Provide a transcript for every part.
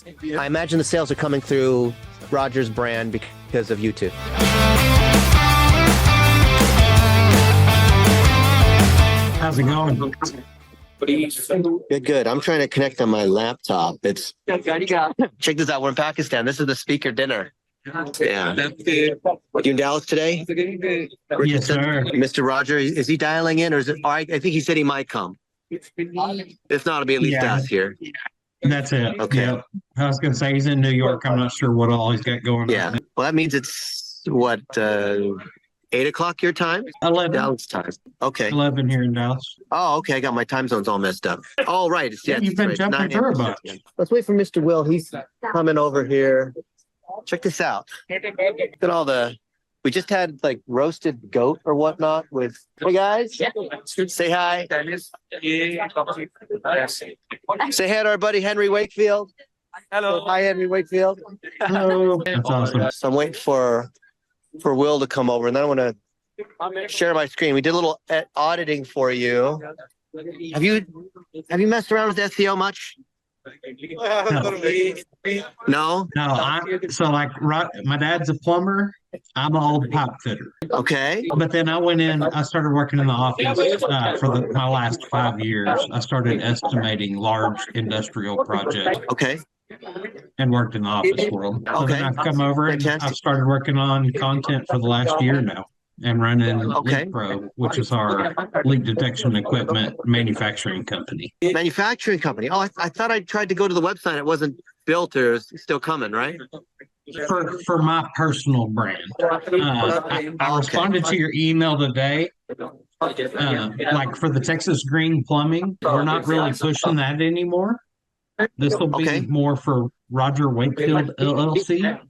I imagine the sales are coming through Roger's brand because of YouTube. How's it going? Good. I'm trying to connect on my laptop. Check this out. We're in Pakistan. This is the speaker dinner. Yeah. You in Dallas today? Yes, sir. Mr. Roger, is he dialing in or is it? I think he said he might come. If not, it'll be at least us here. That's it. Okay. Yeah. I was going to say he's in New York. I'm not sure what all he's got going Yeah. on. Well, that means it's what, 8 o'clock your time? 11. Dallas time. Okay. 11 here in Dallas. Oh, okay. I got my time zones all messed up. Oh, right. You've been jumping through a bunch. Let's wait for Mr. Will. He's coming over here. Check this out. Look at we just had like roasted goat or whatnot with, hey guys, say hi. Say hi to our buddy Henry Wakefield. Hello. Hi, Henry Wakefield. Hello. That's awesome. So I'm waiting for Will to come over, and then I want to share my screen. We did a little auditing for you. Have you messed around with SEO much? No. So my dad's a plumber. I'm an old pipe fitter. Okay. But then I started working in the office for my last 5 years. I started estimating large industrial projects. Okay. And worked in the office world. So then I've come over and I've started working on content for the last year now and running Leak Pro, which is our leak detection equipment manufacturing company. Manufacturing company. Oh, I thought I tried to go to the website. It wasn't built or it's still coming, right? For my personal brand. I responded to your email today. Like for the Texas Green Plumbing, we're not really pushing that anymore. This will be more for Roger Wakefield LLC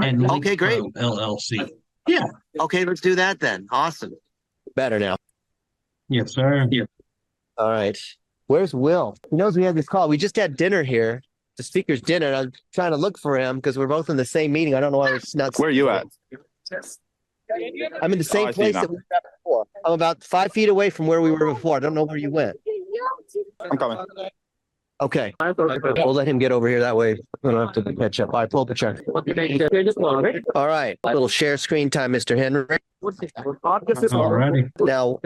and Leak Pro LLC. Yeah. Okay, let's do that then. Awesome. Better now. Yes, sir. Yeah. All right. Where's Will? He knows we had this call. We just had dinner here, the speaker's dinner. And I'm trying to look for him because we're both in the same meeting. I don't know why it's not. Where are you at? I'm in the same place that we were at before. I'm about 5 feet away from where we were before. I don't know where you went. I'm coming. Okay. We'll let him get over here. That way we don't have to catch up. All right, pull up the chart. All right. A little share screen time, Mr. Henry. Alrighty. Now,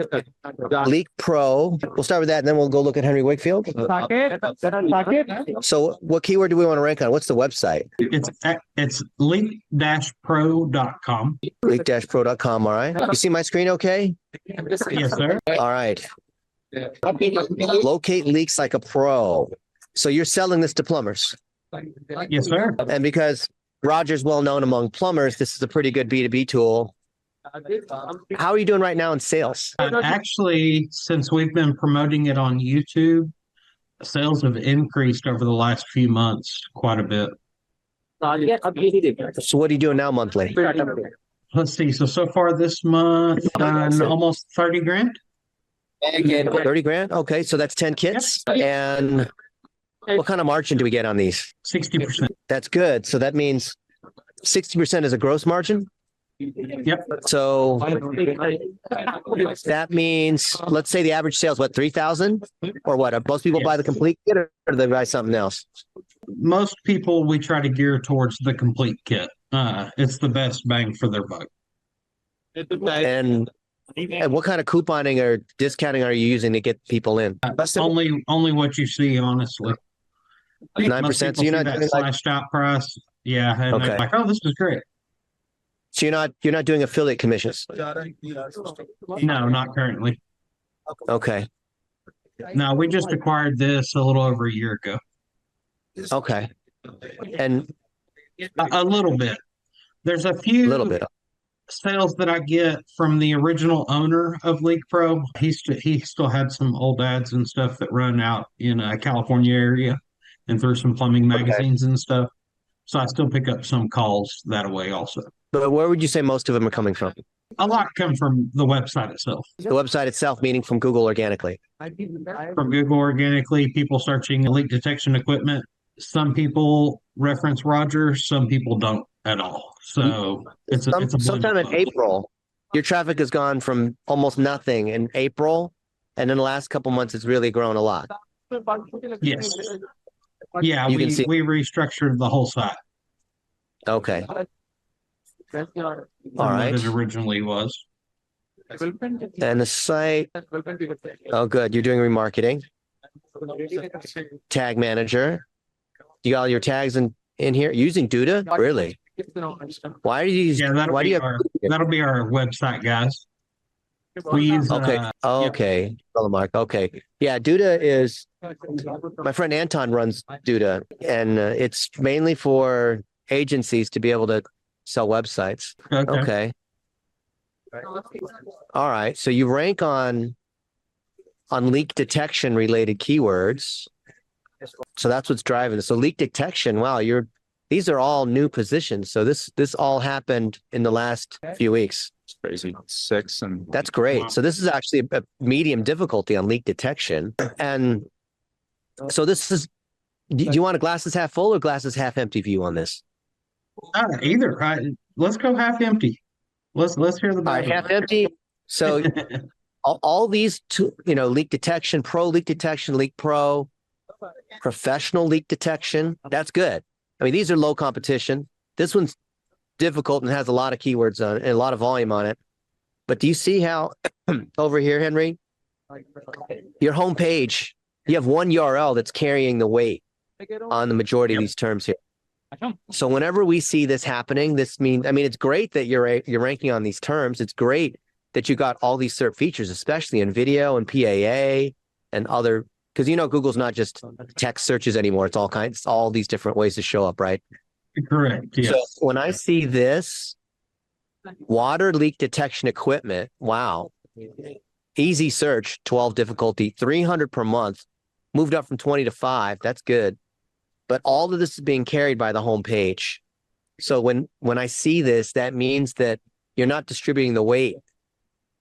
Leak Pro. We'll start with that and then we'll go look at Henry Wakefield. So what keyword do we want to rank on? What's the website? It's leak-pro.com. Leak-pro.com. All right. You see my screen okay? Yes, sir. All right. Locate leaks like a pro. So you're selling this to plumbers. Yes, sir. And because Roger's well known among plumbers, this is a pretty good B2B tool. How are you doing right now in sales? Actually, since we've been promoting it on YouTube, sales have increased over the last few months quite a bit. So what are you doing now monthly? Let's see. So far this month, almost 30 grand. 30 grand? Okay, so that's 10 kits. And what kind of margin do we get on these? 60%. That's good. So that means 60% is a gross margin? Yep. So that means, let's say the average sale is what, 3,000 or what? Most people buy the complete kit or do they buy something else? Most people, we try to gear towards the complete kit. It's the best bang for their buck. And what kind of couponing or discounting are you using to get people in? Only what you see, honestly. 9%. So you're not doing slashed out price. Yeah. And they're like, oh, this is great. So you're not doing affiliate commissions? No, not currently. Okay. No, we just acquired this a little over a year ago. Okay. And a little bit. There's a few sales that I get from the original owner of Leak Pro. He still had some old ads and stuff that run out in California area and through some plumbing magazines and stuff. So I still pick up some calls that way also. But where would you say most of them are coming from? A lot come from the website itself. The website itself, meaning from Google organically? From Google organically, people searching leak detection equipment. Some people reference Roger, some people don't at all. So it's sometime in April, your traffic has gone from almost nothing in April, and in the last couple months, it's really grown a lot. Yes. Yeah, You can we see. we restructured the whole site Okay. from All what right. it originally was. And the site. Oh, good. You're doing remarketing. Tag manager. You got all your tags in here using Duda? Really? Why do you use, Yeah, why do you have, that'll be our website, guys. We use okay. yeah, Okay. Mark. Okay. Yeah. Duda is, my friend Anton runs Duda, and it's mainly for agencies to be able to sell websites. okay. Okay. All right. So you rank on leak detection related keywords. So that's what's driving this. So leak detection, wow, these are all new positions. So this all happened in the last few weeks. It's crazy. 6 and That's great. So this is actually a medium difficulty on leak detection. And so this is, do you want a glasses half full or glasses half empty view on this? Either. Let's go half empty. Let's hear the All right, bad half empty. So all these two, leak detection, pro leak detection, leak pro, professional leak detection. That's good. I mean, these are low competition. This one's difficult and has a lot of keywords on it and a lot of volume on it. But do you see how over here, Henry, your homepage, you have one URL that's carrying the weight on the majority of these terms here. So whenever we see this happening, this means, I mean, it's great that you're ranking on these terms. It's great that you got all these SERP features, especially in video and PAA and other, because Google's not just text searches anymore. It's all these different ways to show up, right? Correct. Yes. So when I see this water leak detection equipment, wow, easy search, 12 difficulty, 300 per month, moved up from 20 to 5. That's good. But all of this is being carried by the homepage. So when I see this, that means that you're not distributing the weight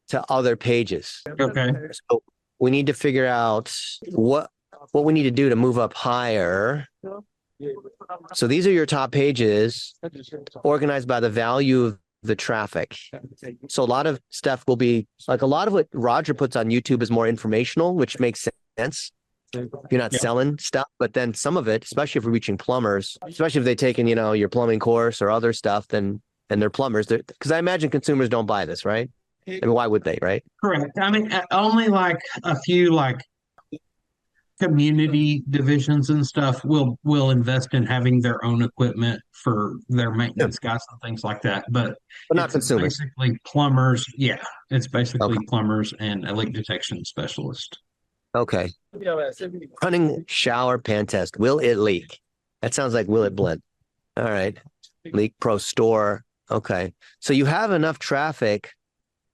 to other pages. Okay. So we need to figure out what we need to do to move up higher. So these are your top pages organized by the value of the traffic. So a lot of stuff will be like a lot of what Roger puts on YouTube is more informational, which makes sense. You're not selling stuff, but then some of it, especially if we're reaching plumbers, especially if they've taken, your plumbing course or other stuff, and they're plumbers, because I imagine consumers don't buy this, right? I mean, why would they, right? Correct. I mean, only like a few community divisions and stuff will invest in having their own equipment for their maintenance guys and things like that. But But not it's consumers. basically plumbers. Yeah, it's basically Okay. plumbers and a leak detection specialist. Okay. Running shower pan test. Will it leak? That sounds like will it blend? All right. Leak Pro Store. Okay. So you have enough traffic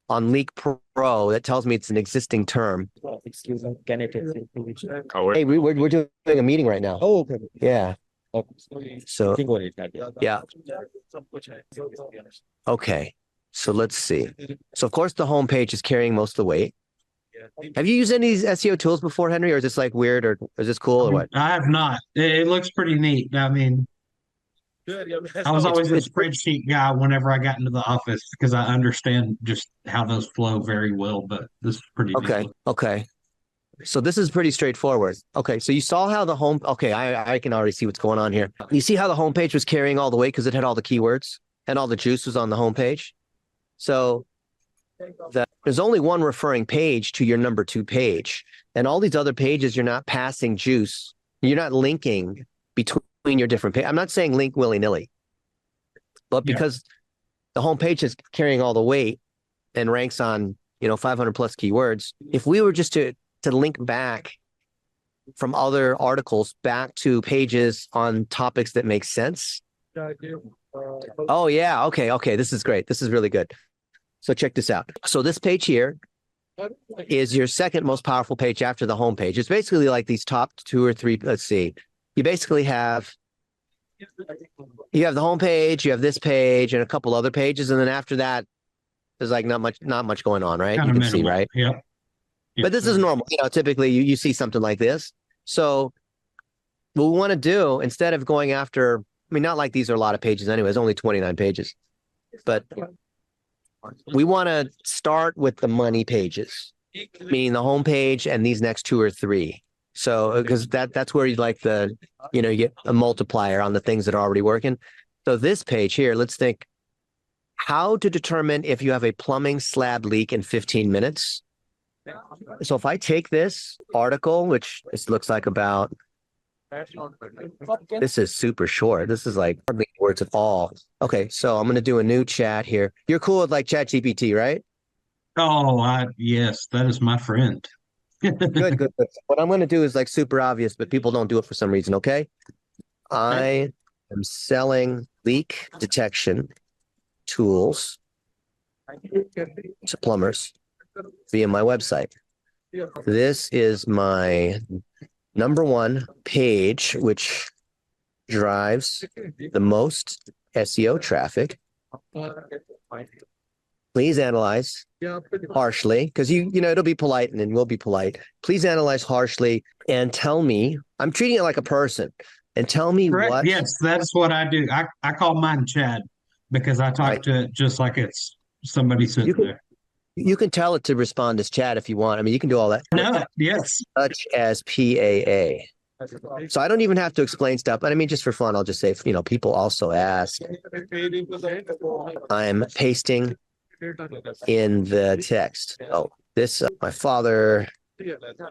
on Leak Pro that tells me it's an existing term. Excuse me, can it? Hey, we're doing a meeting right now. Oh, okay. Yeah. So Think on it. yeah. Okay. So let's see. So of course the homepage is carrying most of the weight. Have you used any of these SEO tools before, Henry, or is this like weird, or is this cool, or what? I have not. It looks pretty neat. I mean, I was always a spreadsheet guy whenever I got into the office because I understand just how those flow very well. But this is pretty Okay. neat. Okay. So this is pretty straightforward. Okay. So you saw how the home, okay, I can already see what's going on here. You see how the homepage was carrying all the weight because it had all the keywords and all the juice was on the homepage. So there's only one referring page to your number 2 page. And all these other pages, you're not passing juice. You're not linking between your different pages. I'm not saying link willy-nilly, but because the homepage is carrying all the weight and ranks on, 500 plus keywords, if we were just to link back from other articles back to pages on topics that make sense. Oh yeah. Okay. This is great. This is really good. So check this out. So this page here is your second most powerful page after the home page. It's basically like these top 2 or 3. Let's see. You basically have the home page, you have this page and a couple other pages. And then after that, there's like not much going on, right? Kind You of can see, minimal. right? Yep. But this is normal. Typically you see something like this. So what we want to do, instead of going after, not like these are a lot of pages anyways, only 29 pages, but we want to start with the money pages, meaning the home page and these next 2 or 3. So because that's where you like you get a multiplier on the things that are already working. So this page here, let's think how to determine if you have a plumbing slab leak in 15 minutes. So if I take this article, which this looks like about, this is super short. This is like hardly words at all. Okay, so I'm going to do a new chat here. You're cool with like ChatGPT, right? Oh, yes, that is my friend. Good. What I'm going to do is like super obvious, but people don't do it for some reason. Okay. I am selling leak detection tools to plumbers via my website. This is my #1 page, which drives the most SEO traffic. Please analyze harshly, because it'll be polite and then we'll be polite. Please analyze harshly and tell me, I'm treating it like a person, and tell me Correct. what. Yes, that's what I do. I call mine Chad because I talk to it just like it's somebody sitting there. You can tell it to respond as chat if you want. I mean, you can do all that. No, yes. Such as PAA. So I don't even have to explain stuff, but I mean, just for fun, I'll just say, people also ask. I'm pasting in the text. Oh, this, my father,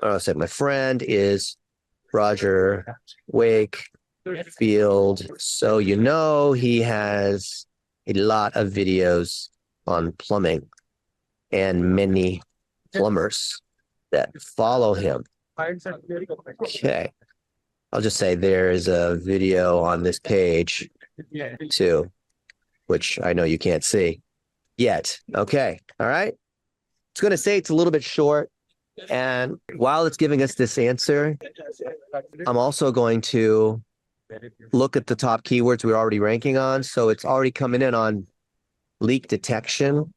I said my friend is Roger Wakefield. So, he has a lot of videos on plumbing and many plumbers that follow him. Okay. I'll just say there is a video on this page too, which I know you can't see yet. Okay. All right. It's going to say it's a little bit short. And while it's giving us this answer, I'm also going to look at the top keywords we're already ranking on. So it's already coming in on leak detection.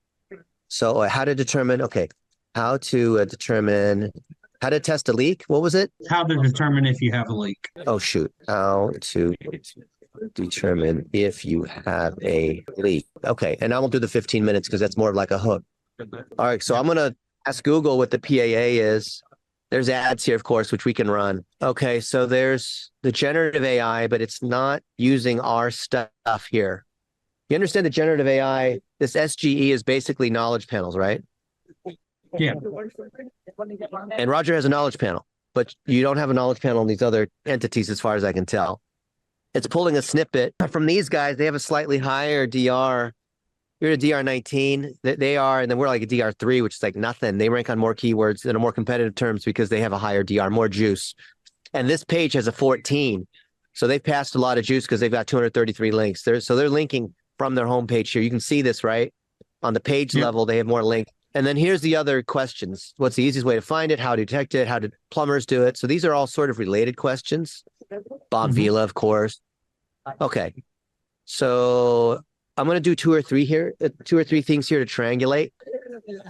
So how to determine, how to test a leak. What was it? How to determine if you have a leak. Oh, shoot. How to determine if you have a leak. Okay. And I won't do the 15 minutes because that's more of like a hook. All right. So I'm going to ask Google what the PAA is. There's ads here, of course, which we can run. Okay. So there's the generative AI, but it's not using our stuff here. You understand the generative AI, this SGE is basically knowledge panels, right? Yeah. And Roger has a knowledge panel, but you don't have a knowledge panel in these other entities, as far as I can tell. It's pulling a snippet from these guys. They have a slightly higher DR. You're a DR 19. They are, and then we're like a DR 3, which is like nothing. They rank on more keywords and more competitive terms because they have a higher DR, more juice. And this page has a 14. So they've passed a lot of juice because they've got 233 links. So they're linking from their homepage here. You can see this, right? On the page level, they have more links. And then here's the other questions. What's the easiest way to find it? How to detect it? How do plumbers do it? So these are all sort of related questions. Bob Vila, of course. Okay. So I'm going to do two or three things here to triangulate.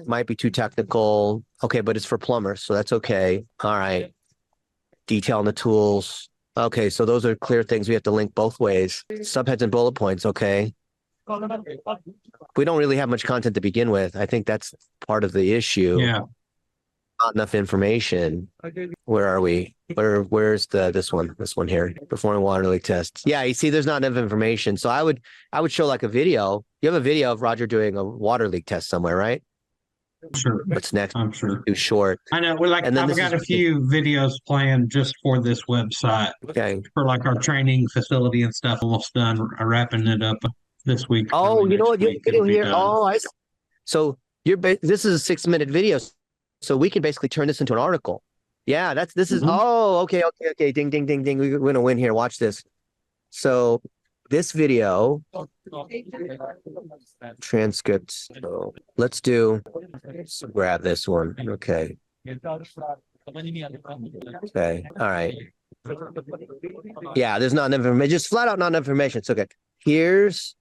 Might be too technical. Okay, but it's for plumbers, so that's okay. All right. Detail on the tools. Okay, so those are clear things we have to link both ways. Subheads and bullet points, okay. We don't really have much content to begin with. I think that's part of the issue. Yeah. Not enough information. Where are we? Where's this one here? Performing water leak tests. Yeah, you see, there's not enough information. So I would show like a video. You have a video of Roger doing a water leak test somewhere, right? Sure. What's next? I'm sure. Too short. I know. I've got a few videos planned just for this website. Okay. For like our training facility and stuff. Almost done. Wrapping it up this week. Oh, you know what? You can do here. Oh, I see. So this is a 6-minute video. So we can basically turn this into an article. Yeah, this is, okay. Ding, ding, ding, ding. We're going to win here. Watch this. So this video, transcripts. So let's grab this one. Okay. Okay. All right. Yeah, there's not enough information. Just flat out not enough information. It's okay. Here's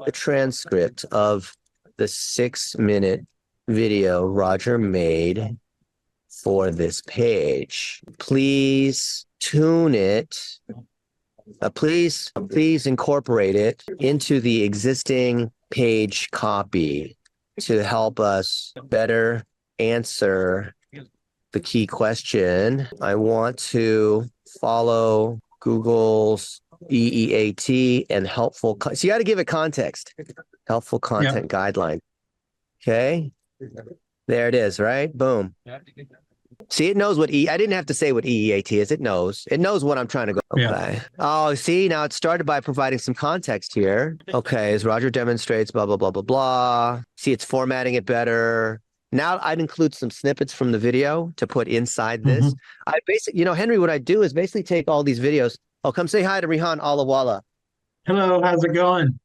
the transcript of the 6-minute video Roger made for this page. Please tune it. Please incorporate it into the existing page copy to help us better answer the key question. I want to follow Google's EEAT and helpful. So you got to give it context. Helpful content guideline. Okay. There it is, right? Boom. See, it knows what I didn't have to say what EEAT is. It knows. It knows what I'm trying to go. Okay. Yeah. Oh, see, now it started by providing some context here. Okay, as Roger demonstrates, blah, blah, blah, blah, blah. See, it's formatting it better. Now I'd include some snippets from the video to put inside this. I basically, Henry, what I do is basically take all these videos. Oh, come say hi to Rihan Alawala. Hello, how's it going?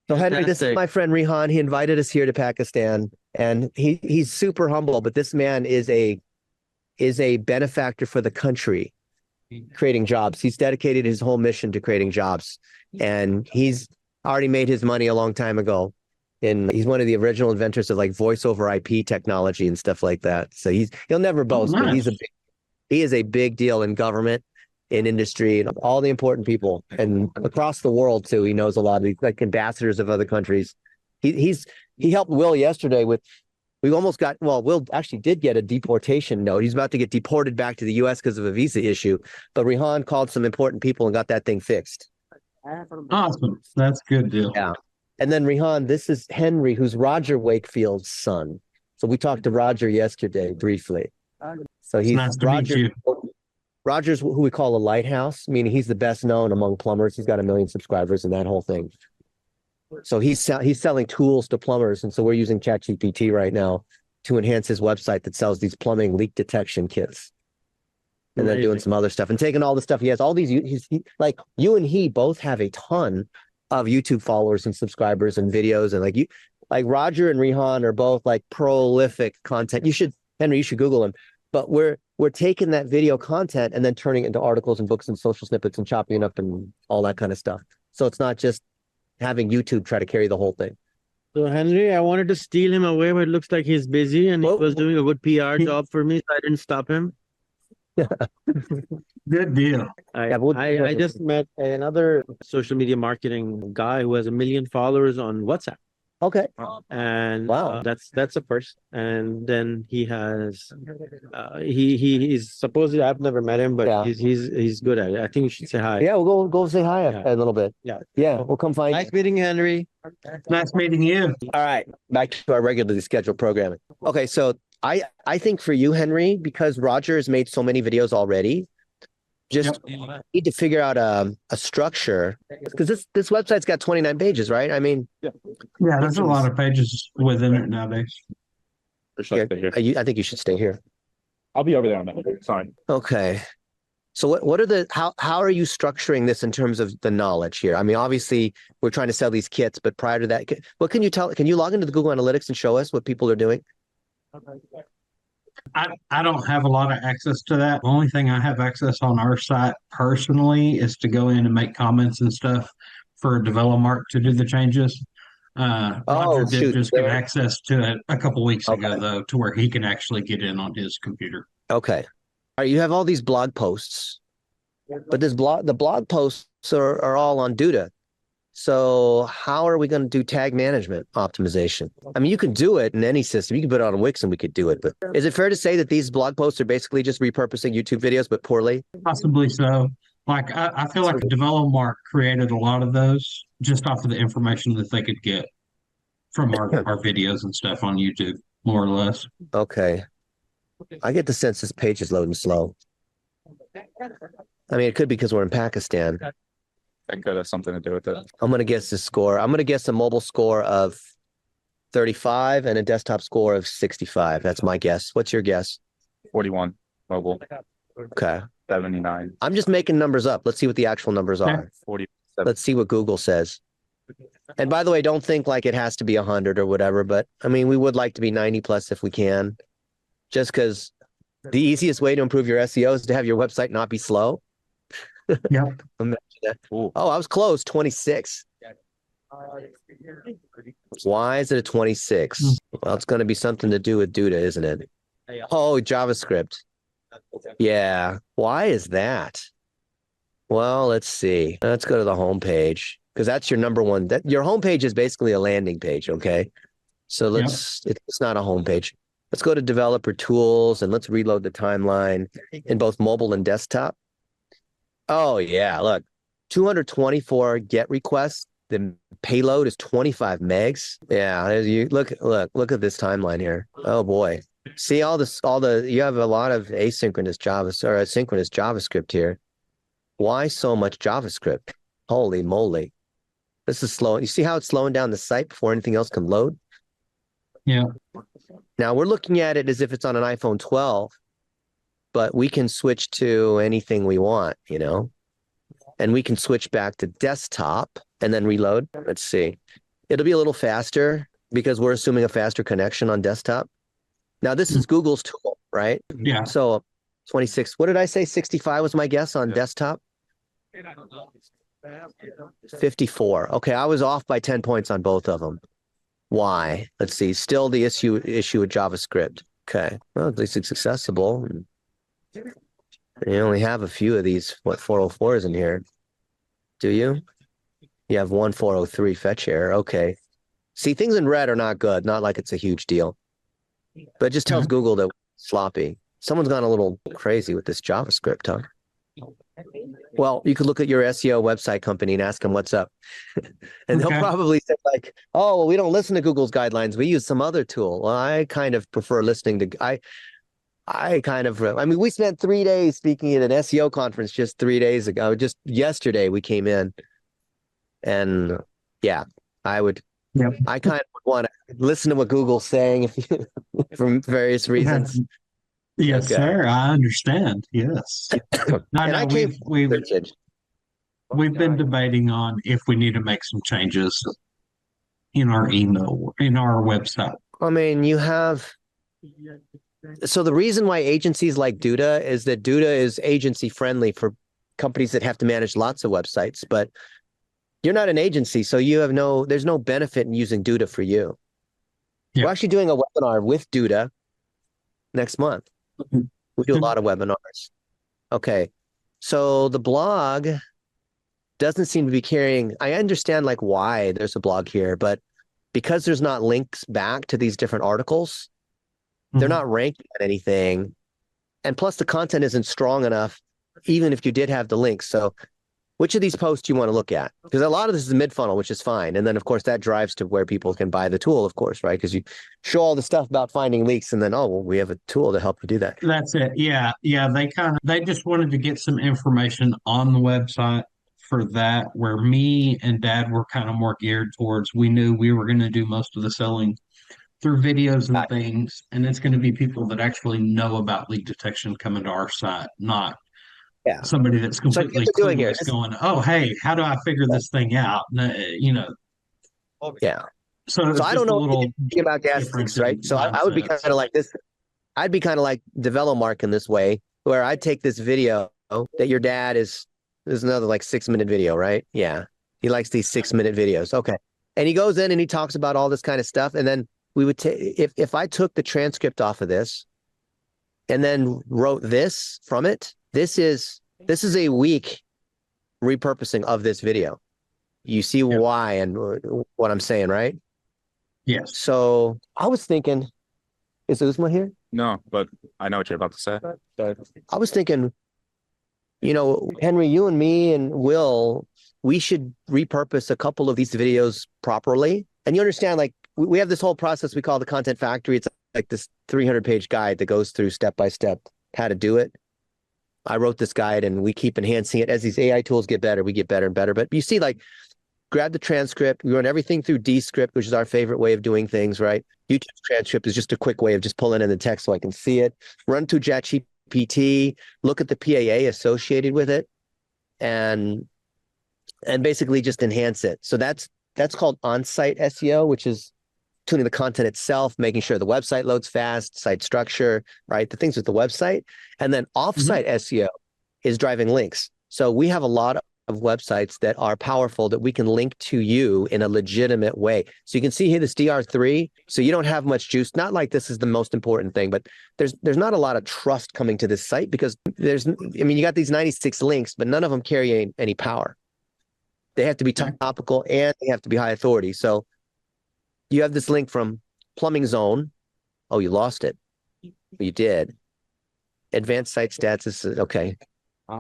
So Henry, this is my friend Rihan. He invited us here to Pakistan, and he's super humble, but this man is a benefactor for the country, creating jobs. He's dedicated his whole mission to creating jobs, and he's already made his money a long time ago. And he's one of the original inventors of like voice over IP technology and stuff like that. So he'll never boast, but he is a big deal in government, in industry, and all the important people, and across the world too. He knows a lot of these like ambassadors of other countries. He helped Will yesterday with. We almost got, Will actually did get a deportation note. He's about to get deported back to the U.S. because of a visa issue. But Rihan called some important people and got that thing fixed. Awesome. That's a good deal. Yeah. And then Rihan, this is Henry, who's Roger Wakefield's son. So we talked to Roger yesterday briefly. So he's nice to meet you. Roger's who we call a lighthouse, meaning he's the best known among plumbers. He's got 1 million subscribers and that whole thing. So he's selling tools to plumbers, and so we're using ChatGPT right now to enhance his website that sells these plumbing leak detection kits. And then doing some other stuff and taking all the stuff he has. All these, like you and he both have a ton of YouTube followers and subscribers and videos, and like Roger and Rihan are both like prolific content. Henry, you should Google him. But we're taking that video content and then turning it into articles and books and social snippets and chopping it up and all that kind of stuff. So it's not just having YouTube try to carry the whole thing. So Henry, I wanted to steal him away, but it looks like he's busy and he was doing a good PR job for me, so I didn't stop him. Good deal. I just met another social media marketing guy who has 1 million followers on WhatsApp. Okay. And wow, that's a first. And then he has he's supposedly, I've never met him, but he's good at it. I think you should say hi. Yeah, we'll go say hi a little bit. Yeah, we'll come find you. Nice meeting you, Henry. Nice meeting you. All right, back to our regularly scheduled programming. Okay, so I think for you, Henry, because Roger has made so many videos already, just need to figure out a structure, because this website's got 29 pages, right? I mean, there's a lot of pages within it nowadays. I think you should stay here. I'll be over there on that. Sorry. Okay. So what are how are you structuring this in terms of the knowledge here? I mean, obviously we're trying to sell these kits, but prior to that, what can you log into the Google Analytics and show us what people are doing? I don't have a lot of access to that. The only thing I have access on our site personally is to go in and make comments and stuff for DevelopMark to do the changes. Roger did just get access to it a couple weeks ago, though, to where he can actually get in on his computer. Okay. All right, you have all these blog posts, but the blog posts are all on Duda. So how are we going to do tag management optimization? I mean, you can do it in any system. You can put it on Wix and we could do it. But is it fair to say that these blog posts are basically just repurposing YouTube videos, but poorly? Possibly so. Like, I feel like DevelopMark created a lot of those just off of the information that they could get from our videos and stuff on YouTube, more or less. Okay. I get the sense this page is loading slow. I mean, it could be because we're in Pakistan. That could have something to do with it. I'm going to guess the score. I'm going to guess a mobile score of 35 and a desktop score of 65. That's my guess. What's your guess? 41 mobile. Okay. 79. I'm just making numbers up. Let's see what the actual numbers are. 47. Let's see what Google says. And by the way, don't think like it has to be 100 or whatever, but I mean, we would like to be 90 plus if we can, just because the easiest way to improve your SEO is to have your website not be slow. Yep. Imagine that. Oh, I was close. 26. Why is it a 26? Well, it's going to be something to do with Duda, isn't it? Oh, JavaScript. Yeah. Why is that? Well, let's see. Let's go to the home page, because that's your number one. Your home page is basically a landing page. Okay. So it's not a home page. Let's go to developer tools and let's reload the timeline in both mobile and desktop. Oh yeah, look, 224 get requests. The payload is 25 megs. Yeah, you look at this timeline here. Oh boy. See you have a lot of asynchronous asynchronous JavaScript here. Why so much JavaScript? Holy moly. This is slow. You see how it's slowing down the site before anything else can load? Yeah. Now we're looking at it as if it's on an iPhone 12, but we can switch to anything we want, and we can switch back to desktop and then reload. Let's see. It'll be a little faster because we're assuming a faster connection on desktop. Now this is Google's tool, right? Yeah. So 26, what did I say? 65 was my guess on desktop? 54. Okay, I was off by 10 points on both of them. Why? Let's see. Still the issue with JavaScript. Okay. Well, at least it's accessible. You only have a few of these, 404s in here. Do you? You have one 403 fetch error. Okay. See, things in red are not good. Not like it's a huge deal. But it just tells Google that it's sloppy. Someone's gone a little crazy with this JavaScript, huh? Well, you could look at your SEO website company and ask them what's up. And they'll probably say like, oh, well, we don't listen to Google's guidelines. We use some other tool. Well, I kind of prefer listening to, we spent 3 days speaking at an SEO conference just 3 days ago. Just yesterday we came in and yeah, I kind of would want to listen to what Google's saying from various reasons. Yes, okay. Sir. I understand. Yes. We've been debating on if we need to make some changes in our email, in our website. I mean, so the reason why agencies like Duda is that Duda is agency friendly for companies that have to manage lots of websites, but you're not an agency, so there's no benefit in using Duda for you. Yeah. We're actually doing a webinar with Duda next month. We do a lot of webinars. Okay. So the blog doesn't seem to be carrying. I understand like why there's a blog here, but because there's not links back to these different articles, they're not ranking on anything. And plus the content isn't strong enough, even if you did have the links. So which of these posts do you want to look at? Because a lot of this is mid-funnel, which is fine. And then, of course, that drives to where people can buy the tool, of course, right? Because you show all the stuff about finding leaks and then, oh, well, we have a tool to help you do that. That's it. Yeah. Yeah. They just wanted to get some information on the website for that, where me and Dad were kind of more geared towards, we knew we were going to do most of the selling through videos and things. And it's going to be people that actually know about leak detection coming to our site, not somebody that's completely clueless going, oh, hey, how do I figure this thing out? Yeah. So I don't know anything about gas leaks, right? So I would be kind of like this. I'd be kind of like Develomark in this way, where I'd take this video that your dad there's another like 6-minute video, right? Yeah. He likes these 6-minute videos. Okay. And he goes in and he talks about all this kind of stuff. And then we would take, if I took the transcript off of this and then wrote this from it, this is a weak repurposing of this video. You see why and what I'm saying, right? Yes. So I was thinking, is Uzma here? No, but I know what you're about to say. I was thinking, Henry, you and me and Will, we should repurpose a couple of these videos properly. And you understand, like, we have this whole process we call the Content Factory. It's like this 300-page guide that goes through step-by-step how to do it. I wrote this guide and we keep enhancing it. As these AI tools get better, we get better and better. But you see, like, grab the transcript. We run everything through Descript, which is our favorite way of doing things, right? YouTube's transcript is just a quick way of just pulling in the text so I can see it. Run through ChatGPT, look at the PAA associated with it, and basically just enhance it. So that's called on-site SEO, which is tuning the content itself, making sure the website loads fast, site structure, right? The things with the website. And then off-site SEO is driving links. So we have a lot of websites that are powerful that we can link to you in a legitimate way. So you can see here this DR3. So you don't have much juice. Not like this is the most important thing, but there's not a lot of trust coming to this site because you got these 96 links, but none of them carry any power. They have to be topical and they have to be high authority. So you have this link from Plumbing Zone, Oh, you lost it. You did. Advanced site stats is okay.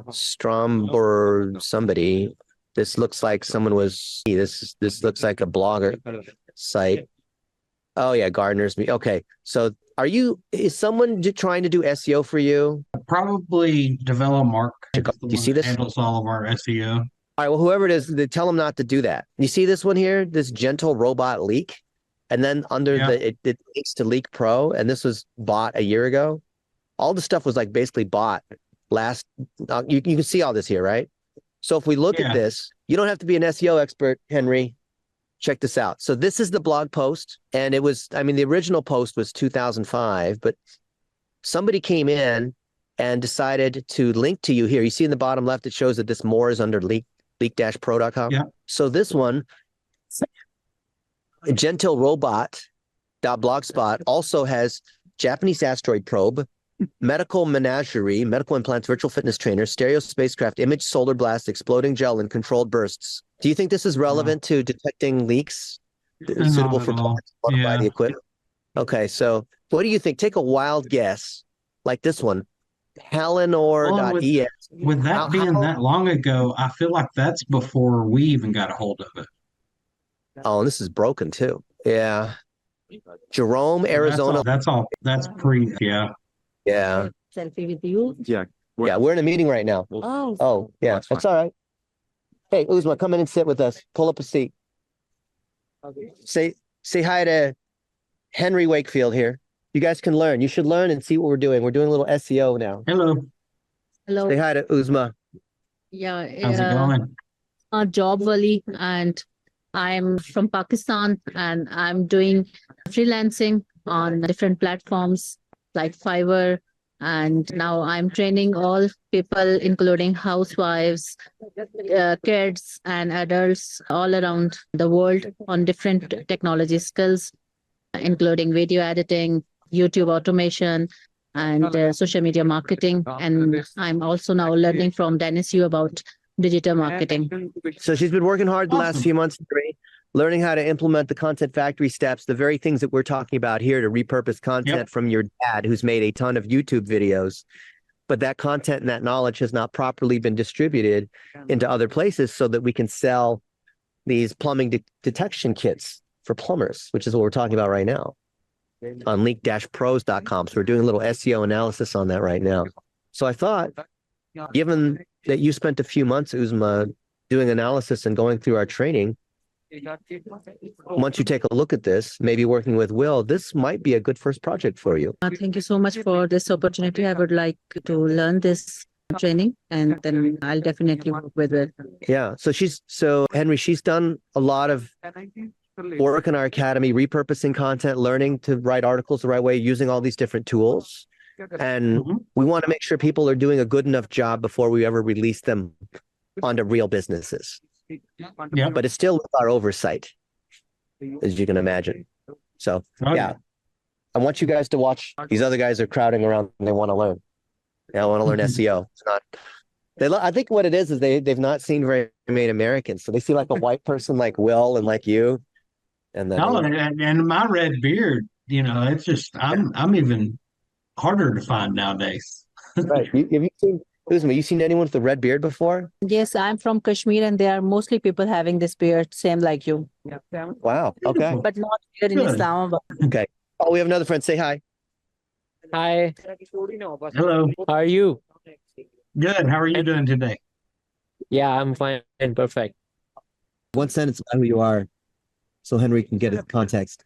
Stromberg, somebody. This looks like someone was. This looks like a blogger site. Oh yeah, Gardener's Me. Okay, so is someone trying to do SEO for you? Probably develop Mark. Do you see this? Handles all of our SEO. All right, well, whoever it is, they tell them not to do that. You see this one here, this gentle robot leak, and then under it links to Leak Pro, and this was bought a year ago. All the stuff was like basically bought last. You can see all this here, right? So if we look at this, you don't have to be an SEO expert, Henry. Check this out. So this is the blog post, and it was, I mean, the original post was 2005, but somebody came in and decided to link to you here. You see in the bottom left, it shows that this more is under leak-pro.com. Yeah. So this one, gentilrobot.blogspot also has Japanese asteroid probe, medical menagerie, medical implants, virtual fitness trainer, stereo spacecraft, image solar blast, exploding gel, and controlled bursts. Do you think this is relevant to detecting leaks suitable for products by the equipment? Okay, so what do you think? Take a wild guess, like this one, Halinor.es. With that being that long ago, I feel like that's before we even got a hold of it. Oh, and this is broken too. Yeah. Jerome, Arizona. That's pre. Yeah. Yeah. Selfie with you. Yeah. Yeah, we're in a meeting right now. Oh, yeah, that's all right. Hey, Uzma, come in and sit with us. Pull up a seat. Say hi to Henry Wakefield here. You guys can learn. You should learn and see what we're doing. We're doing a little SEO now. Hello. Hello. Say hi to Uzma. Yeah. How's it going? Job Wali, and I'm from Pakistan, and I'm doing freelancing on different platforms like Fiverr. And now I'm training all people, including housewives, kids, and adults all around the world on different technology skills, including video editing, YouTube automation, and social media marketing. And I'm also now learning from Dennis Yu about digital marketing. So she's been working hard the last few months, learning how to implement the content factory steps, the very things that we're talking about here to repurpose content from your dad, who's made a ton of YouTube videos. But that content and that knowledge has not properly been distributed into other places so that we can sell these plumbing detection kits for plumbers, which is what we're talking about right now on leak-pros.com. So we're doing a little SEO analysis on that right now. So I thought, given that you spent a few months, Uzma, doing analysis and going through our training, once you take a look at this, maybe working with Will, this might be a good first project for you. Thank you so much for this opportunity. I would like to learn this training, and then I'll definitely work with it. Yeah. So Henry, she's done a lot of work in our academy, repurposing content, learning to write articles the right way, using all these different tools. And we want to make sure people are doing a good enough job before we ever release them onto real businesses. Yeah. But it's still with our oversight, as you can imagine. So yeah, I want you guys to watch. These other guys are crowding around and they want to learn. They want to learn SEO. It's not. I think what it is they've not seen very many Americans, so they see like a white person like Will and like you, and then and my red beard. It's just I'm even harder to find nowadays. Right. Have you seen? Uzma, you seen anyone with a red beard before? Yes, I'm from Kashmir, and there are mostly people having this beard, same like you. Wow. Okay. But not here in Islamabad. Okay. Oh, we have another friend. Say hi. Hi, Hello. how are you? Good. How are you doing today? Yeah, I'm fine and perfect. One sentence about who you are, so Henry can get a context.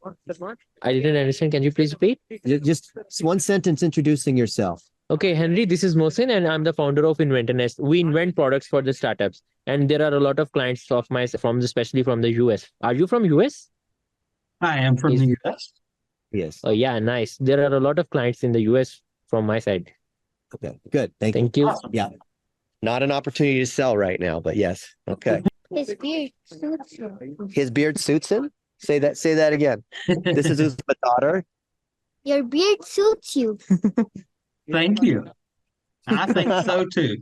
I didn't understand. Can you please repeat? Just one sentence introducing yourself. Okay, Henry, this is Mohsin and I'm the founder of InventorNest. We invent products for the startups, and there are a lot of clients of mine especially from the US. Are you from US? I am from the US. Yes. Oh yeah, nice. There are a lot of clients in the US from my side. Okay. Good. Thank you. Thank you. Awesome. Yeah. Not an opportunity to sell right now, but yes. Okay. His beard suits you. His beard suits him. Say that again. This is his daughter. Your beard suits you. Thank you. I think so too.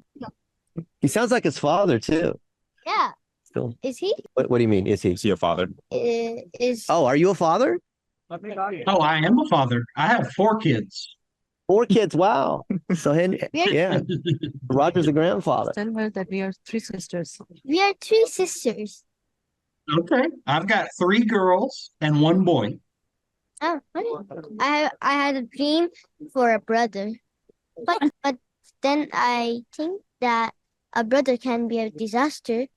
He sounds like his father too. Yeah. Still. Is he? What do you mean? Is he? Is he a father? Is Oh, are you a father? Oh, I am a father. I have 4 kids. 4 kids. Wow. So Henry, yeah, Roger's a grandfather. Tell her that we are 3 sisters. We are 3 sisters. Okay. I've got 3 girls and 1 boy. Oh, I had a dream for a brother, but then I think that a brother can be a disaster.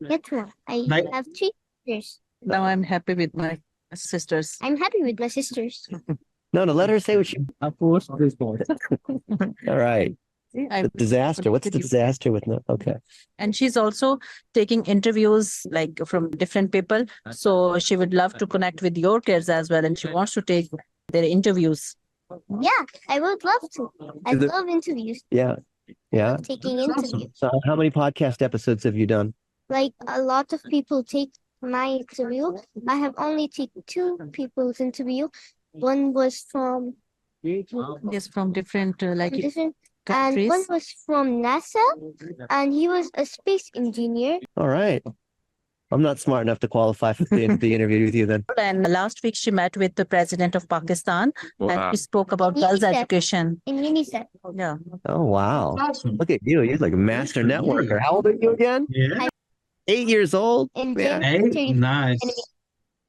That's why I They- have 3 sisters. Now I'm happy with my sisters. I'm happy with my sisters. No, let her say what she. Of course, this boy. All right. See, The disaster. What's the disaster with no? Okay. And she's also taking interviews like from different people. So she would love to connect with your kids as well. And she wants to take their interviews. Yeah, I would love to. I The- love interviews, Yeah. Yeah. taking That's awesome. interviews. So how many podcast episodes have you done? Like a lot of people take my interview. I have only taken 2 people's interview. One was from Yes, from different like different, and countries. one was from NASA, and he was a space engineer. All right. I'm not smart enough to qualify for the interview with you then. And last week she met with the president of Pakistan Wow. and she spoke about girls' UNICEF. education. In UNICEF. Yeah. Oh wow. Awesome. Look at you. You're like a master Good for you. networker. How old are you again? Yeah. 8 years old? In Yeah. Hey, nice.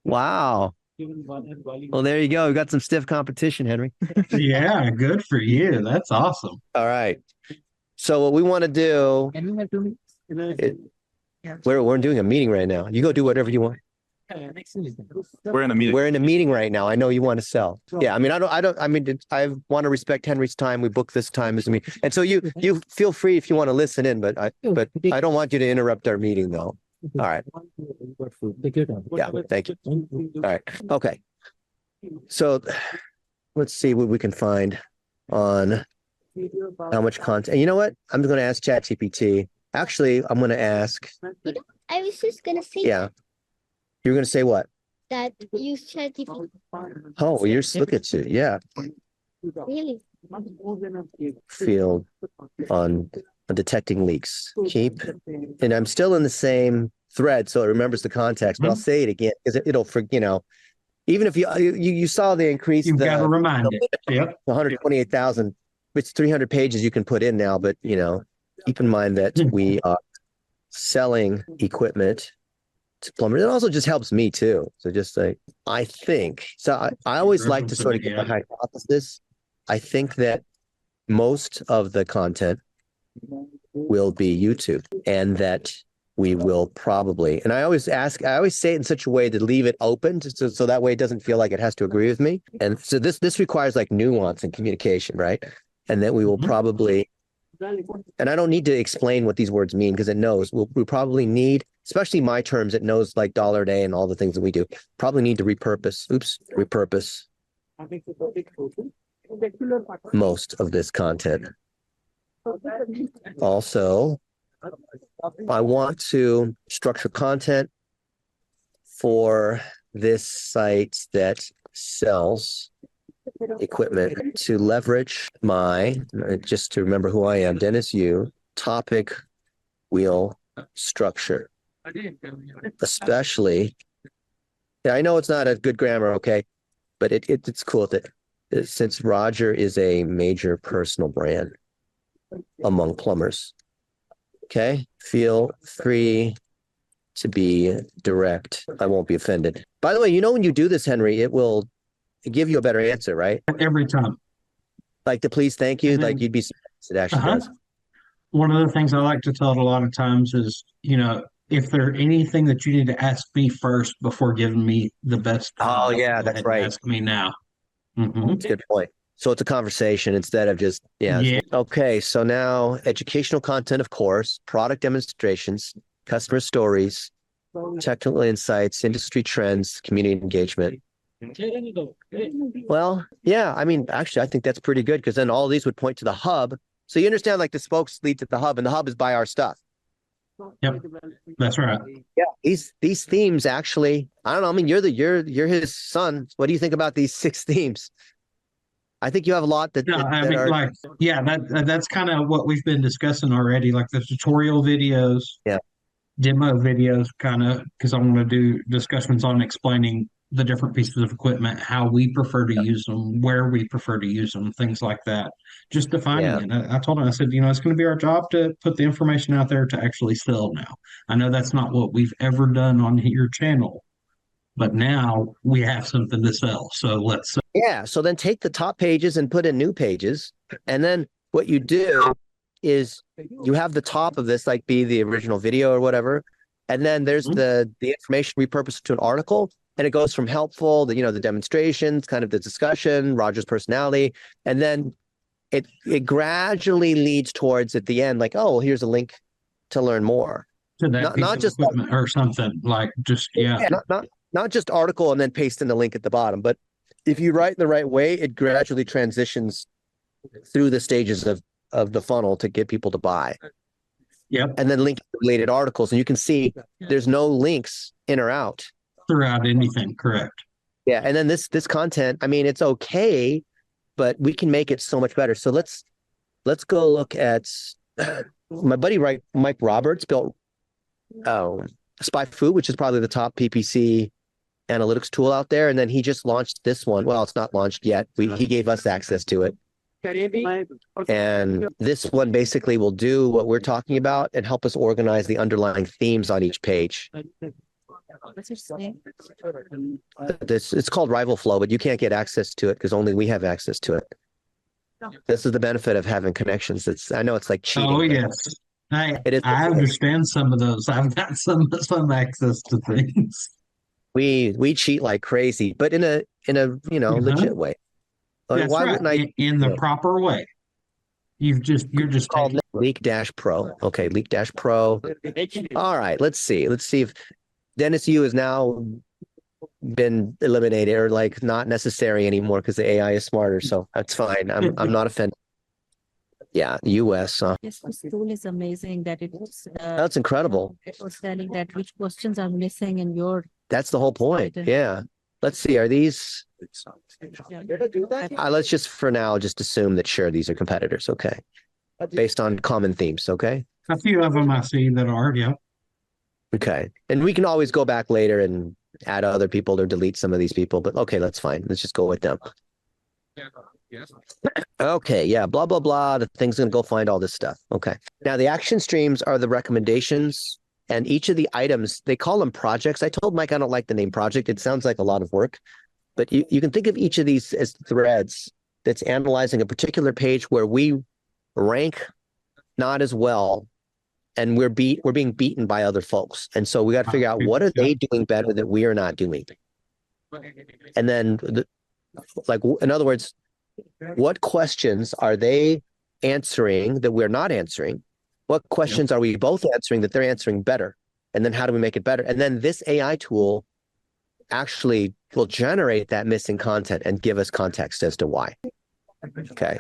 Wow. Well, there you go. We got some stiff competition, Henry. Yeah, good for you. That's awesome. All right. So what we want to do, we're doing a meeting right now. You go do whatever you want. We're in a meeting. We're in a meeting right now. I know you want to sell. Yeah. I mean, I want to respect Henry's time. We booked this time as a meeting. And so you feel free if you want to listen in, but I don't want you to interrupt our meeting though. All right. Yeah. Thank you. All right. Okay. So let's see what we can find on how much content. And you know what? I'm going to ask ChatGPT. Actually, I'm going to ask. I was just gonna say Yeah. You're going to say what? that you said if Oh, well, look at you. Yeah. really. Field on detecting leaks. Keep. And I'm still in the same thread, so it remembers the context, but I'll say it again because it'll, even if you saw the increase, You've got to the remind it. Yep. 128,000, it's 300 pages you can put in now, but keep in mind that we are selling equipment to plumbers. It also just helps me too. So just like, I think, so I always like to sort of get the hypothesis. I think that most of the content will be YouTube and that we will probably, and I always say it in such a way to leave it open so that way it doesn't feel like it has to agree with me. And so this requires like nuance and communication, right? And that we will probably, and I don't need to explain what these words mean because it knows. We probably need, especially my terms, it knows like dollar a day and all the things that we do. Probably need to repurpose most of this content. Also, I want to structure content for this site that sells equipment to leverage my, just to remember who I am, Dennis Yu, topic wheel structure. Especially, I know it's not a good grammar, okay, but it's cool that since Roger is a major personal brand among plumbers. Okay, feel free to be direct. I won't be offended. By the way, when you do this, Henry, it will give you a better answer, right? Every time. Like the please, thank you. Like you'd be surprised it actually does. One of the things I like to tell it a lot of times is, if there's anything that you need to ask me first before giving me the best. Oh, yeah, go that's ahead and right. Ask me now. Mhm. That's a good point. So it's a conversation instead of just, Yeah. Okay, so now educational content, of course, product demonstrations, customer stories, technical insights, industry trends, community engagement. Well, yeah, I mean, actually, I think that's pretty good because then all these would point to the hub. So you understand, like the spokes lead to the hub, and the hub is by our stuff. Yep, that's right. Yeah, these themes actually, I don't know. I mean, you're his son. What do you think about these 6 themes? I think you have a lot that, No, that, I that mean, are that's kind of what we've been discussing already, like the tutorial videos, Yeah. demo videos, kind of, because I want to do discussions on explaining the different pieces of equipment, how we prefer to use them, where we prefer to use them, things like that. Just defining it. I told him, I said, it's going to be our job to put the information out there to actually sell now. I know that's not what we've ever done on your channel, but now we have something to sell. So let's. Yeah. So then take the top pages and put in new pages. And then what you do is you have the top of this, like be the original video or whatever. And then there's the information repurposed to an article. And it goes from helpful, the demonstrations, kind of the discussion, Roger's personality. And then it gradually leads towards at the end, like, oh, here's a link to learn more. To that not just equipment or something like just, yeah. Not just article and then paste in the link at the bottom, but if you write in the right way, it gradually transitions through the stages of the funnel to get people to buy. Yep. And then link related articles. And you can see there's no links in or out. Throughout anything, correct. Yeah. And then this content, I mean, it's okay, but we can make it so much better. So let's go look at my buddy Mike Roberts built Spy Food, which is probably the top PPC analytics tool out there. And then he just launched this one. Well, it's not launched yet. He gave us access to it. And this one basically will do what we're talking about and help us organize the underlying themes on each page. It's called Rival Flow, but you can't get access to it because only we have access to it. This is the benefit of having connections. I know it's like cheating. Oh, yes. I understand some of those. I've got some access to things. We cheat like crazy, but in a legit way. That's why right. wouldn't I in the proper way? You're just called Leak-Pro. Okay, Leak-Pro. All right, let's see. Let's see if Dennis Yu has now been eliminated or like not necessary anymore because the AI is smarter. So that's fine. I'm not offended. Yeah, US. Yes, this tool is amazing that it's That's incredible. it was telling that which questions are missing in your That's the whole point. Yeah. Let's see. Are these? Let's just for now just assume that sure these are competitors. Okay, based on common themes. Okay. A few of them I see that are, yeah. Okay, and we can always go back later and add other people or delete some of these people. But okay, that's fine. Let's just go with them. Okay, yeah, blah, blah, blah. The thing's going to go find all this stuff. Okay. Now, the action streams are the recommendations, and each of the items, they call them projects. I told Mike I don't like the name project. It sounds like a lot of work. But you can think of each of these as threads that's analyzing a particular page where we rank not as well, and we're being beaten by other folks. And so we got to figure out what are they doing better that we are not doing. And then, in other words, what questions are they answering that we're not answering? What questions are we both answering that they're answering better? And then how do we make it better? And then this AI tool actually will generate that missing content and give us context as to why. Okay.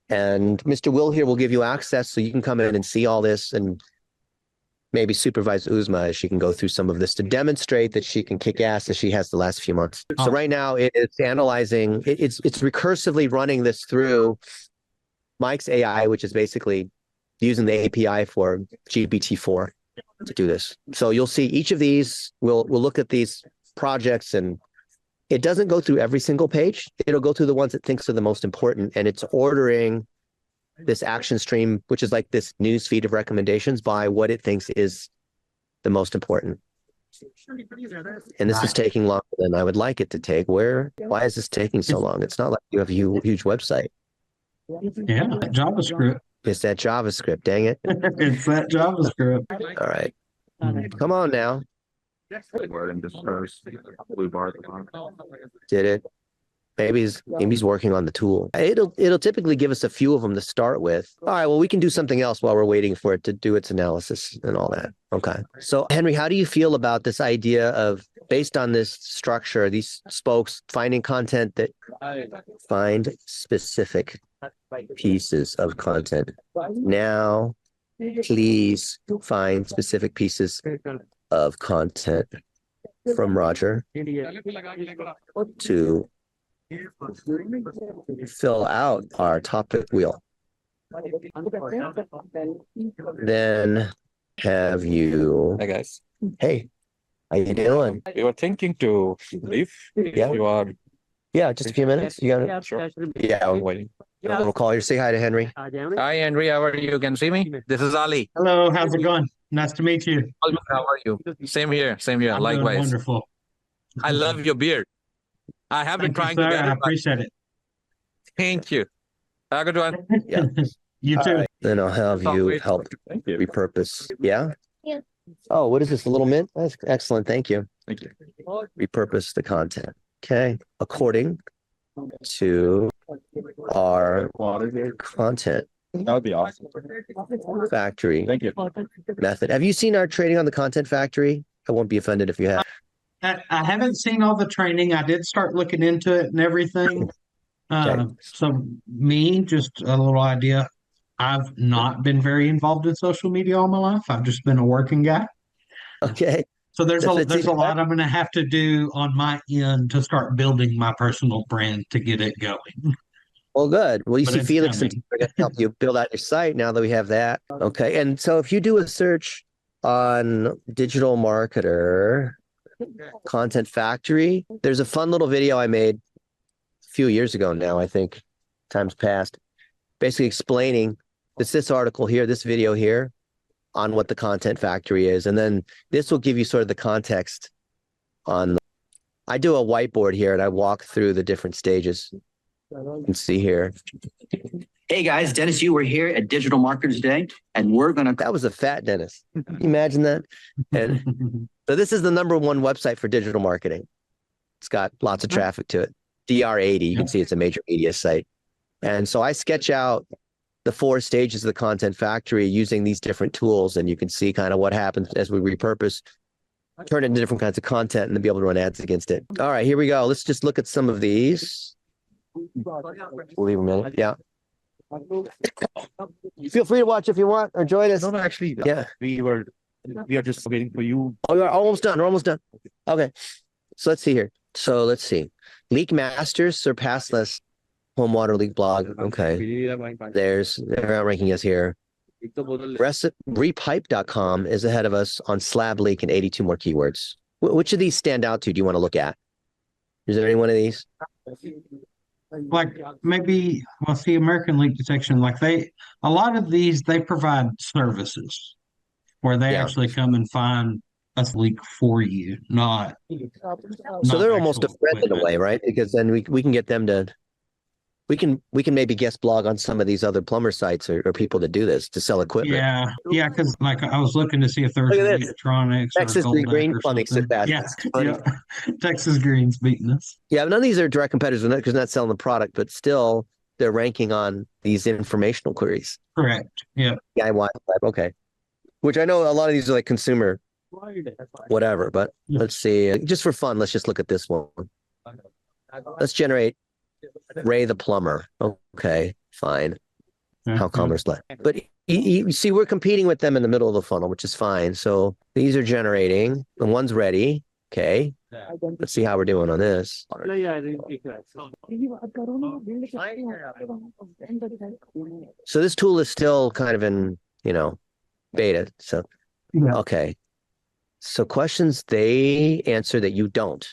And Mr. Will here will give you access so you can come in and see all this and maybe supervise Uzma as she can go through some of this to demonstrate that she can kick ass as she has the last few months. So right now it's analyzing, it's recursively running this through Mike's AI, which is basically using the API for GPT-4 to do this. So you'll see each of these, we'll look at these projects, and it doesn't go through every single page. It'll go through the ones it thinks are the most important, and it's ordering this action stream, which is like this news feed of recommendations, by what it thinks is the most important. And this is taking longer than I would like it to take. Why is this taking so long? It's not like you have a huge website. Yeah, JavaScript. It's that JavaScript, dang it. It's that JavaScript. All right. Come on now. Did it? Maybe he's working on the tool. It'll typically give us a few of them to start with. All right, well, we can do something else while we're waiting for it to do its analysis and all that. Okay. So Henry, how do you feel about this idea of, based on this structure, these spokes, finding content that find specific pieces of content? Now, please find specific pieces of content from Roger to fill out our topic wheel. Then have you... Hi guys. Hey, How you doing? We were thinking to leave. Yeah. You are Yeah, just a few minutes. You got it? sure. Yeah, Waiting. we'll call you. Say hi to Henry. Hi, Henry. How are you? Can you see me? This is Ali. Hello, how's it going? Nice to meet you. How are you? Same here. Same here. I'm doing Likewise. wonderful. I love your beard. I have been Thank trying you, to sir. get I it, but appreciate it. thank you. Have a good one. Yeah. You All too. right. Then I'll have you help Thank you. repurpose. Yeah? Yeah. Oh, what is this? A little mint? That's excellent. Thank you. Thank you. Repurpose the content. Okay. According to our content That would be awesome. factory Thank you. method. Have you seen our training on the content factory? I won't be offended if you have. I haven't seen all the training. I did start looking into it and everything. So me, just a little idea. I've not been very involved in social media all my life. I've just been a working guy. Okay. So there's That's a even lot I'm going to have to do on my end to start building my personal brand to get it going. Well, good. Well, you But see, it's Felix and coming. team are going to help you build out your site now that we have that. Okay. And so if you do a search on digital marketer content factory, there's a fun little video I made a few years ago now, I think, times past, basically explaining this article here, this video here on what the content factory is. And then this will give you sort of the context on I do a whiteboard here and I walk through the different stages. You can see here. Hey guys, Dennis, we're here at Digital Marketers Day, and we're gonna. That was a fat Dennis. Can you imagine that? And so this is the #1 website for digital marketing. It's got lots of traffic to it. DR80, you can see it's a major media site. And so I sketch out the 4 stages of the content factory using these different tools, and you can see kind of what happens as we repurpose, turn it into different kinds of content, and then be able to run ads against it. All right, here we go. Let's just look at some of these. We'll leave a minute. Yeah. Feel free to watch if you want or join us. No, actually, Yeah. we are just waiting for you. Oh, we're almost done. We're almost done. Okay. So let's see here. So let's see. Leak Masters surpass less home water leak blog. Okay. They're outranking us here. Repipe.com is ahead of us on slab leak and 82 more keywords. Which of these stand out to you? Do you want to look at? Is there any one of these? Like maybe, well, see, American Leak Detection, like a lot of these, they provide services where they Yeah. actually come and find a leak for you, not. So they're almost a actual friend in a equipment. way, right? Because then we can get them to, we can maybe guest blog on some of these other plumber sites or people that do this to sell equipment. Yeah, because like I was looking to see if there was Look at this. electronics or Texas Golden Green or Plumbing something. surpassed Yeah, us. Funny. yeah. Texas Green's beating us. Yeah, but none of these are direct competitors because they're not selling the product, but still they're ranking on these informational queries. Correct. Yeah. DIY, okay. Which I know a lot of these are like consumer, whatever, but let's see. Just for fun, let's just look at this one. Let's generate Ray the plumber. Okay, fine. How commerce led. But you see, we're competing with them in the middle of the funnel, which is fine. So these are generating. The one's ready. Okay. Let's see how we're doing on this. So this tool is still kind of in, beta. So, Yeah. okay. So questions they answer that you don't.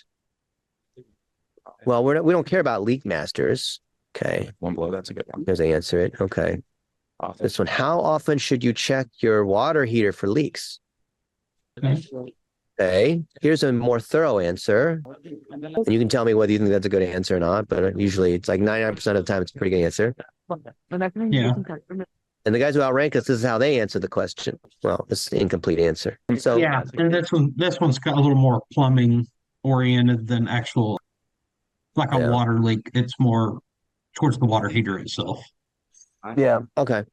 Well, we don't care about leak masters. Okay. One below, that's a good one. There's the answer it. Okay. Awesome. This one. How often should you check your water heater for leaks? Okay. Here's a more thorough answer. And you can tell me whether you think that's a good answer or not, but usually it's like 99% of the time it's a pretty good answer. Yeah. And the guys who outrank us, this is how they answer the question. Well, it's an incomplete answer. So Yeah, and this one's got a little more plumbing oriented than actual, like a Yeah. water leak. It's more towards the water heater itself. yeah. Okay.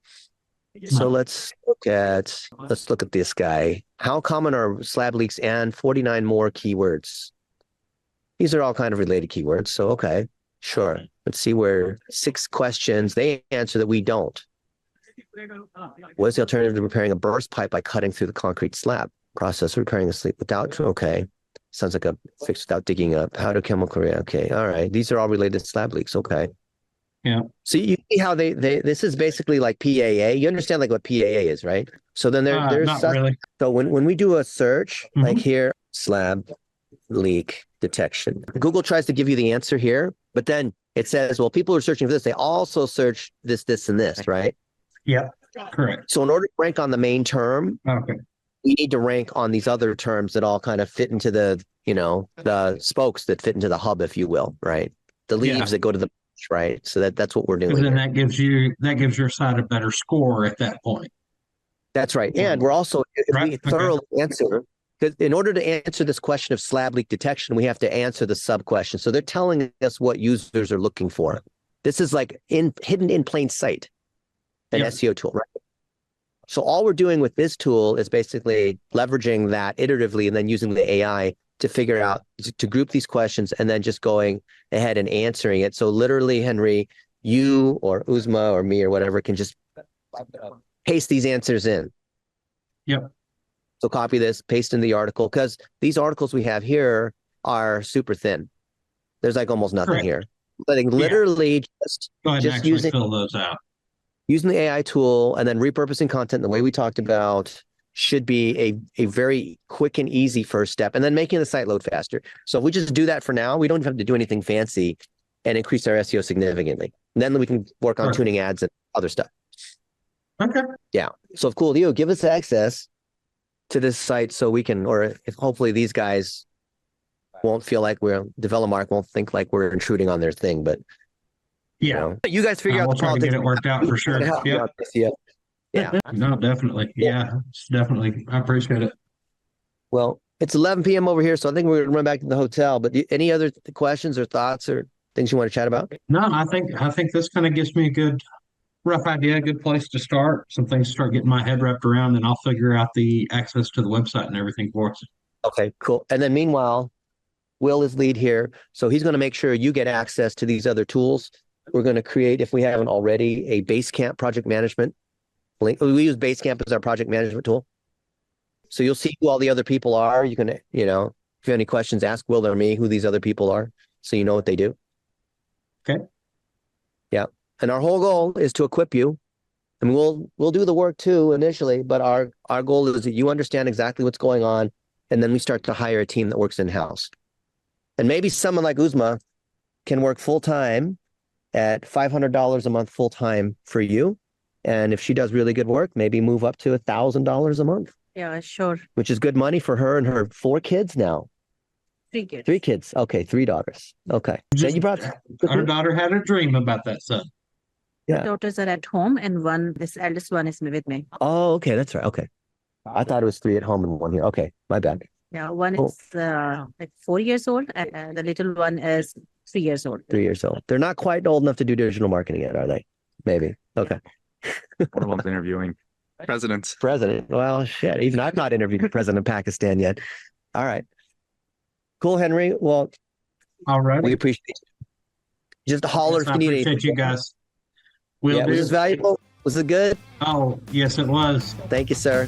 So let's look at this guy. How common are slab leaks and 49 more keywords? These are all kind of related keywords. So, okay, sure. Let's see where 6 questions they answer that we don't. What is the alternative to repairing a burst pipe by cutting through the concrete slab? Process of repairing a leak without, okay. Sounds like a fix without digging up. How to chemical, okay. All right. These are all related to slab leaks. Okay. Yeah. So you see how they this is basically like PAA. You understand like what PAA is, right? So then there's Not really. so when we do a search, like here, slab leak detection. Google tries to give you the answer here, but then it says, well, people are searching for this. They also search this, this, and this, right? Yeah, correct. So in order to rank on the main term, Okay. we need to rank on these other terms that all kind of fit into the, the spokes that fit into the hub, if you will, right? The leaves Yeah. that go to the, right? So that's what we're doing. Because then here. that gives your site a better score at that point. That's right. And we're also, if Right, we okay. thoroughly answer, because in order to answer this question of slab leak detection, we have to answer the sub question. So they're telling us what users are looking for. This is like hidden in plain sight, an Yep. SEO tool, right? So all we're doing with this tool is basically leveraging that iteratively and then using the AI to figure out, to group these questions and then just going ahead and answering it. So literally, Henry, you or Uzma or me or whatever can just paste these answers in. Yep. So copy this, paste in the article, because these articles we have here are super thin. There's like almost nothing Correct. here. Letting literally just Go ahead and Just actually using- fill those out. using the AI tool and then repurposing content the way we talked about should be a very quick and easy first step, and then making the site load faster. So if we just do that for now, we don't have to do anything fancy and increase our SEO significantly. And then we can work on Perfect. tuning ads and other stuff. Okay. So if cool with you, give us access to this site so we can, or if hopefully these guys won't feel like DevelopMark won't think like we're intruding on their thing, but Yeah. you guys figure I out will the try to politics. get it worked out for sure. We're gonna help you Yep. out this year. Yeah. No, definitely. Yeah, it's definitely. I appreciate it. Well, it's 11 p.m. over here, so I think we're gonna run back to the hotel. But any other questions or thoughts or things you want to chat about? No, I think this kind of gives me a good rough idea, a good place to start. Some things to start getting my head wrapped around, and I'll figure out the access to the website and everything for us. Okay, cool. And then meanwhile, Will is lead here, so he's going to make sure you get access to these other tools. We're going to create, if we haven't already, a Basecamp project management link. We use Basecamp as our project management tool. So you'll see who all the other people are. You can, if you have any questions, ask Will or me who these other people are, so you know what they do. Okay. Yeah. And our whole goal is to equip you. And we'll do the work too initially, but our goal is that you understand exactly what's going on, and then we start to hire a team that works in-house. And maybe someone like Uzma can work full-time at $500 a month full-time for you. And if she does really good work, maybe move up to $1,000 a month, Yeah, sure. which is good money for her and her 4 kids now. 3 kids. 3 kids. Okay, 3 daughters. Okay. Then you brought Our daughter had a dream about that son. Yeah. Daughters are at home and this eldest one is with me. Oh, okay, that's right. Okay. I thought it was 3 at home and 1 here. Okay, my bad. Yeah, one Cool. is like 4 years old and the little one is 3 years old. 3 years old. They're not quite old enough to do digital marketing yet, are they? Maybe. Okay. One of them's interviewing presidents. President. Well, shit. Even I've not interviewed the president of Pakistan yet. All right. Cool, Henry. Well, All right. we appreciate it. Just holler Yes, if I you need appreciate anything. you guys. Will Yeah, was do. this valuable? Was it good? Oh, yes, it was. Thank you, sir.